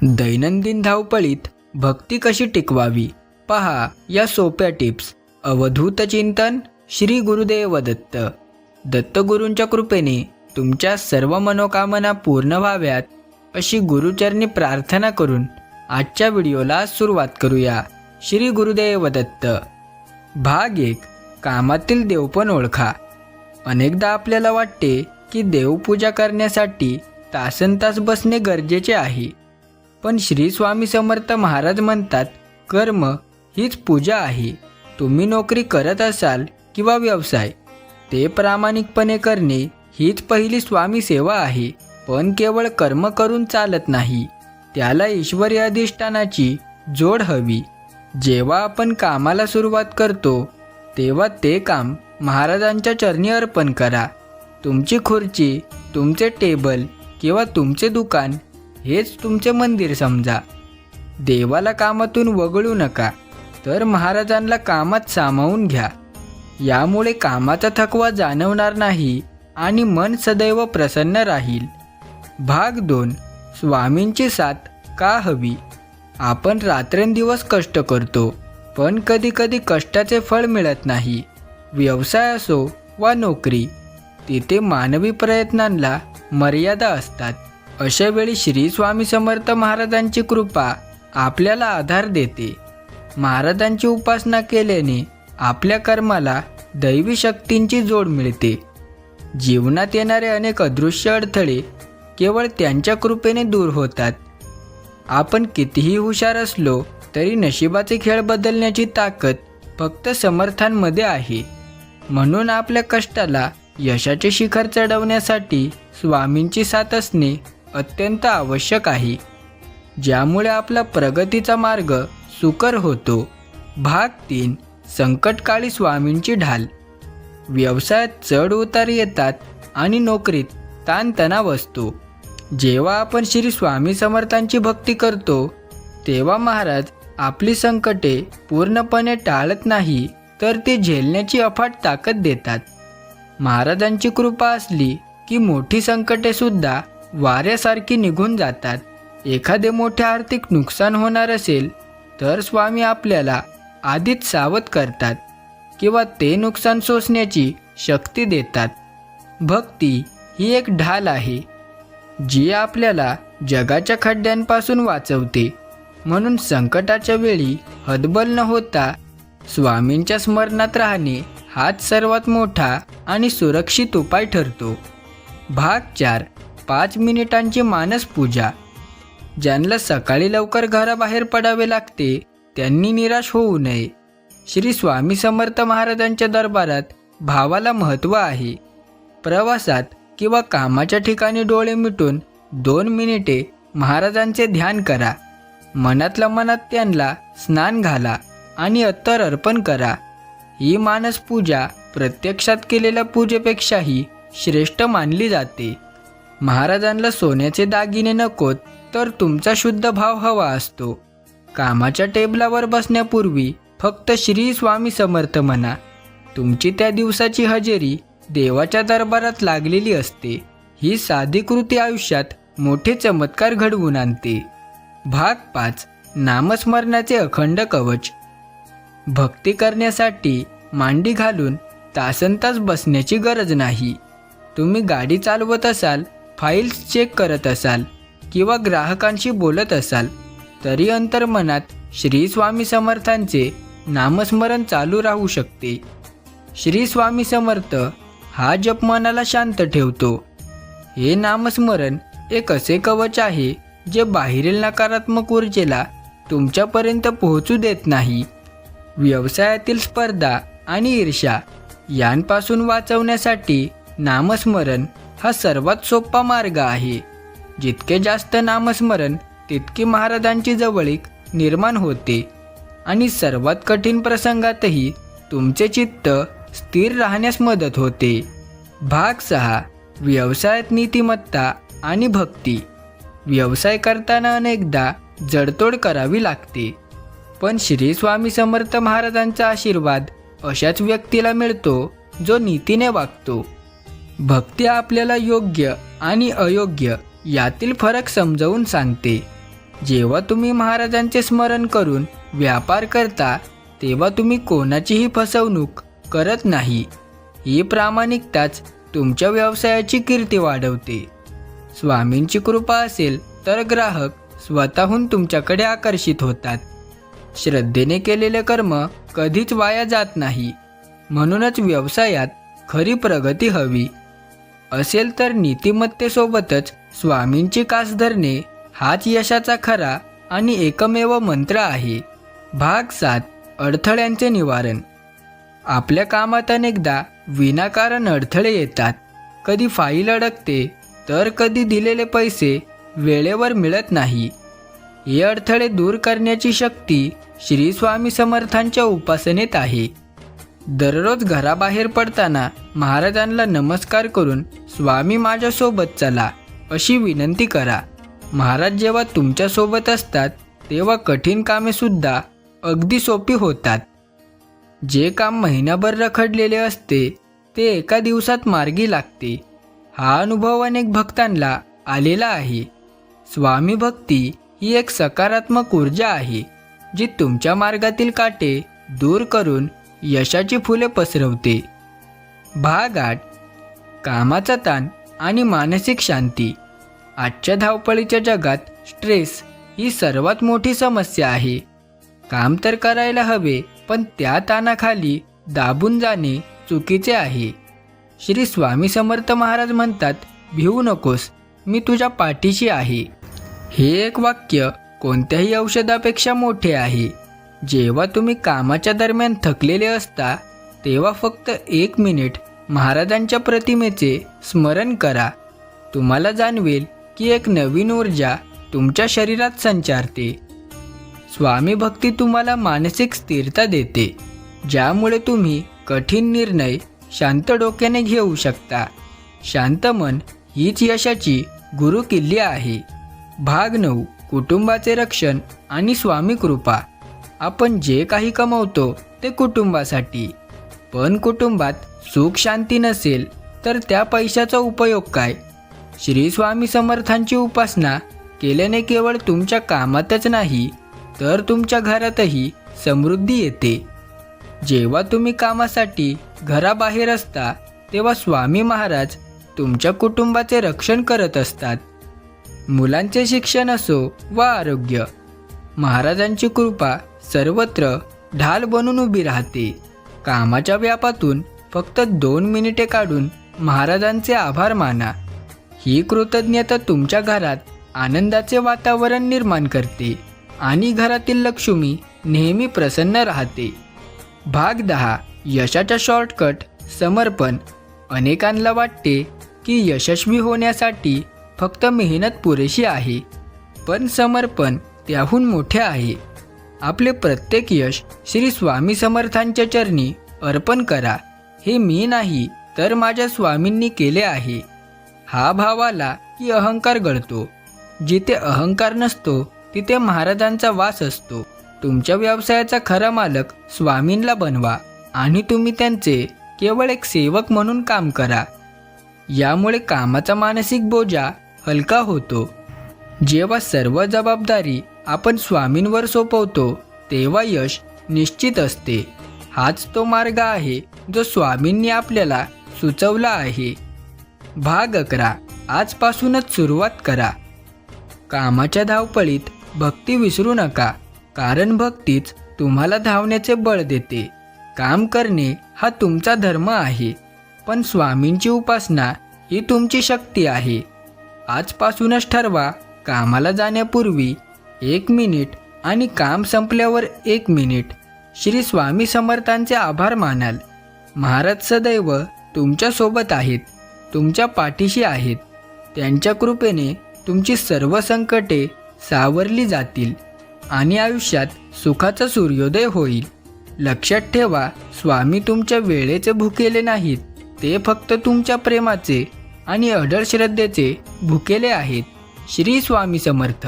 दैनंदिन धावपळीत भक्ती कशी टिकवावी पहा या सोप्या टिप्स. अवधूत चिंतन श्री गुरुदेव दत्त. दत्तगुरूंच्या कृपेने तुमच्या सर्व मनोकामना पूर्ण व्हाव्यात अशी गुरुचरणी प्रार्थना करून आजच्या व्हिडिओला सुरुवात करूया. श्री गुरुदेव दत्त. भाग 1. कामातील देवपण ओळखा. अनेकदा आपल्याला वाटते की देवपूजा करण्यासाठी तासनतास बसणे गरजेचे आहे, पण श्री स्वामी समर्थ महाराज म्हणतात, कर्म हीच पूजा आहे. तुम्ही नोकरी करत असाल किंवा व्यवसाय, ते प्रामाणिकपणे करणे हीच पहिली स्वामी सेवा आहे. पण केवळ कर्म करून चालत नाही, त्याला ईश्वरी अधिष्ठानाची जोड हवी. जेव्हा आपण कामाला सुरुवात करतो तेव्हा ते काम महाराजांच्या चरणी अर्पण करा. तुमची खुर्ची, तुमचे टेबल किंवा तुमचे दुकान हेच तुमचे मंदिर समजा. देवाला कामातून वगळू नका, तर महाराजांना कामात सामावून घ्या. यामुळे कामाचा थकवा जाणवणार नाही आणि मन सदैव प्रसन्न राहील. भाग 2. स्वामींची साथ का हवी. आपण रात्रंदिवस कष्ट करतो, पण कधीकधी कष्टाचे फळ मिळत नाही. व्यवसाय असो वा नोकरी, तिथे मानवी प्रयत्नांना मर्यादा असतात. अशा वेळी श्री स्वामी समर्थ महाराजांची कृपा आपल्याला आधार देते. महाराजांची उपासना केल्याने आपल्या कर्माला दैवी शक्तींची जोड मिळते. जीवनात येणारे अनेक अदृश्य अडथळे केवळ त्यांच्या कृपेने दूर होतात. आपण कितीही हुशार असलो तरी नशिबाचे खेळ बदलण्याची ताकद फक्त समर्थांमध्ये आहे. म्हणून आपल्या कष्टाला यशाचे शिखर चढवण्यासाठी स्वामींची साथ असणे अत्यंत आवश्यक आहे, ज्यामुळे आपला प्रगतीचा मार्ग सुकर होतो. भाग 3. संकटकाळी स्वामींची ढाल. व्यवसायात चढ उतार येतात आणि नोकरीत ताणतणाव असतो. जेव्हा आपण श्री स्वामी समर्थांची भक्ती करतो तेव्हा महाराज आपली संकटे पूर्णपणे टाळत नाही, तर ती झेलण्याची अफाट ताकद देतात. महाराजांची कृपा असली की मोठी संकटे सुद्धा वाऱ्यासारखी निघून जातात. एखादे मोठे आर्थिक नुकसान होणार असेल तर स्वामी आपल्याला आधीच सावध करतात किंवा ते नुकसान सोसण्याची शक्ती देतात. भक्ती ही एक ढाल आहे जी आपल्याला जगाच्या खड्ड्यांपासून वाचवते. म्हणून संकटाच्या वेळी हतबल न होता स्वामींच्या स्मरणात राहणे हाच सर्वात मोठा आणि सुरक्षित उपाय ठरतो. भाग 4. 5 मिनिटांची मानस पूजा. ज्यांना सकाळी लवकर घराबाहेर पडावे लागते त्यांनी निराश होऊ नये. श्री स्वामी समर्थ महाराजांच्या दरबारात भावाला महत्त्व आहे. प्रवासात किंवा कामाच्या ठिकाणी डोळे मिटून 2 मिनिटे महाराजांचे ध्यान करा. मनातल्या मनात त्यांना स्नान घाला आणि अत्तर अर्पण करा. ही मानस पूजा प्रत्यक्षात केलेल्या पूजेपेक्षाही श्रेष्ठ मानली जाते. महाराजांना सोन्याचे दागिने नकोत, तर तुमचा शुद्ध भाव हवा असतो. कामाच्या टेबलावर बसण्यापूर्वी फक्त श्री स्वामी समर्थ म्हणा. तुमची त्या दिवसाची हजेरी देवाच्या दरबारात लागलेली असते. ही साधी कृती आयुष्यात मोठे चमत्कार घडवून आणते. भाग 5. नामस्मरणाचे अखंड कवच. भक्ती करण्यासाठी मांडी घालून तासनतास बसण्याची गरज नाही. तुम्ही गाडी चालवत असाल, फाईल्स चेक करत असाल किंवा ग्राहकांशी बोलत असाल, तरी अंतर्मनात श्री स्वामी समर्थांचे नामस्मरण चालू राहू शकते. श्री स्वामी समर्थ हा जप मनाला शांत ठेवतो. हे नामस्मरण एक असे कवच आहे जे बाहेरील नकारात्मक ऊर्जेला तुमच्यापर्यंत पोहोचू देत नाही. व्यवसायातील स्पर्धा आणि ईर्ष्या यांपासून वाचवण्यासाठी नामस्मरण हा सर्वात सोपा मार्ग आहे. जितके जास्त नामस्मरण तितकी महाराजांची जवळीक निर्माण होते आणि सर्वात कठीण प्रसंगातही तुमचे चित्त स्थिर राहण्यास मदत होते. भाग 6. व्यवसायात नीतिमत्ता आणि भक्ती. व्यवसाय करताना अनेकदा जडतोड करावी लागते, पण श्री स्वामी समर्थ महाराजांचा आशीर्वाद अशाच व्यक्तीला मिळतो जो नीतीने वागतो. भक्ती आपल्याला योग्य आणि अयोग्य यातील फरक समजावून सांगते. जेव्हा तुम्ही महाराजांचे स्मरण करून व्यापार करता तेव्हा तुम्ही कोणाचीही फसवणूक करत नाही. ही प्रामाणिकताच तुमच्या व्यवसायाची कीर्ती वाढवते. स्वामींची कृपा असेल तर ग्राहक स्वतःहून तुमच्याकडे आकर्षित होतात. श्रद्धेने केलेले कर्म कधीच वाया जात नाही. म्हणूनच व्यवसायात खरी प्रगती हवी असेल तर नीतिमत्तेसोबतच स्वामींची कास धरणे हाच यशाचा खरा आणि एकमेव मंत्र आहे. भाग 7. अडथळ्यांचे निवारण. आपल्या कामात अनेकदा विनाकारण अडथळे येतात. कधी फाईल अडकते तर कधी दिलेले पैसे वेळेवर मिळत नाही. हे अडथळे दूर करण्याची शक्ती श्री स्वामी समर्थांच्या उपासनेत आहे. दररोज घराबाहेर पडताना महाराजांना नमस्कार करून स्वामी माझ्यासोबत चला अशी विनंती करा. महाराज जेव्हा तुमच्यासोबत असतात तेव्हा कठीण कामेसुद्धा अगदी सोपी होतात. जे काम महिनाभर रखडलेले असते ते एका दिवसात मार्गी लागते. हा अनुभव अनेक भक्तांना आलेला आहे. स्वामी भक्ती ही एक सकारात्मक ऊर्जा आहे जी तुमच्या मार्गातील काटे दूर करून यशाची फुले पसरवते. भाग 8. कामाचा ताण आणि मानसिक शांती. आजच्या धावपळीच्या जगात स्ट्रेस ही सर्वात मोठी समस्या आहे. काम तर करायला हवे पण त्या ताणाखाली दाबून जाणे चुकीचे आहे. श्री स्वामी समर्थ महाराज म्हणतात, भिवू नकोस, मी तुझ्या पाठीशी आहे. हे एक वाक्य कोणत्याही औषधापेक्षा मोठे आहे. जेव्हा तुम्ही कामाच्या दरम्यान थकलेले असता तेव्हा फक्त 1 मिनिट महाराजांच्या प्रतिमेचे स्मरण करा. तुम्हाला जाणवेल की एक नवीन ऊर्जा तुमच्या शरीरात संचारते. स्वामी भक्ती तुम्हाला मानसिक स्थिरता देते, ज्यामुळे तुम्ही कठीण निर्णय शांत डोक्याने घेऊ शकता. शांत मन हीच यशाची गुरुकिल्ली आहे. भाग 9. कुटुंबाचे रक्षण आणि स्वामी कृपा. आपण जे काही कमवतो ते कुटुंबासाठी, पण कुटुंबात सुख शांती नसेल तर त्या पैशाचा उपयोग काय? श्री स्वामी समर्थांची उपासना केल्याने केवळ तुमच्या कामातच नाही तर तुमच्या घरातही समृद्धी येते. जेव्हा तुम्ही कामासाठी घराबाहेर असता तेव्हा स्वामी महाराज तुमच्या कुटुंबाचे रक्षण करत असतात. मुलांचे शिक्षण असो वा आरोग्य, महाराजांची कृपा सर्वत्र ढाल बनून उभी राहते. कामाच्या व्यापातून फक्त 2 मिनिटे काढून महाराजांचे आभार माना. ही कृतज्ञता तुमच्या घरात आनंदाचे वातावरण निर्माण करते आणि घरातील लक्ष्मी नेहमी प्रसन्न राहते. भाग 10. यशाचा शॉर्टकट. समर्पण. अनेकांना वाटते की यशस्वी होण्यासाठी फक्त मेहनत पुरेशी आहे, पण समर्पण त्याहून मोठे आहे. आपले प्रत्येक यश श्री स्वामी समर्थांच्या चरणी अर्पण करा. हे मी नाही तर माझ्या स्वामींनी केले आहे. हा भाव आला की अहंकार गळतो. जिथे अहंकार नसतो तिथे महाराजांचा वास असतो. तुमच्या व्यवसायाचा खरा मालक स्वामींना बनवा आणि तुम्ही त्यांचे केवळ एक सेवक म्हणून काम करा. यामुळे कामाचा मानसिक बोजा हलका होतो. जेव्हा सर्व जबाबदारी आपण स्वामींवर सोपवतो तेव्हा यश निश्चित असते. हाच तो मार्ग आहे जो स्वामींनी आपल्याला सुचवला आहे. भाग 11. आजपासूनच सुरुवात करा. कामाच्या धावपळीत भक्ती विसरू नका, कारण भक्तीच तुम्हाला धावण्याचे बळ देते. काम करणे हा तुमचा धर्म आहे, पण स्वामींची उपासना ही तुमची शक्ती आहे. आजपासूनच ठरवा, कामाला जाण्यापूर्वी 1 मिनिट आणि काम संपल्यावर 1 मिनिट श्री स्वामी समर्थांचे आभार मानाल. महाराज सदैव तुमच्यासोबत आहेत, तुमच्या पाठीशी आहेत. त्यांच्या कृपेने तुमची सर्व संकटे सावरली जातील आणि आयुष्यात सुखाचा सूर्योदय होईल. लक्षात ठेवा, स्वामी तुमच्या वेळेचे भुकेले नाहीत, ते फक्त तुमच्या प्रेमाचे आणि अढळ श्रद्धेचे भुकेले आहेत. श्री स्वामी समर्थ.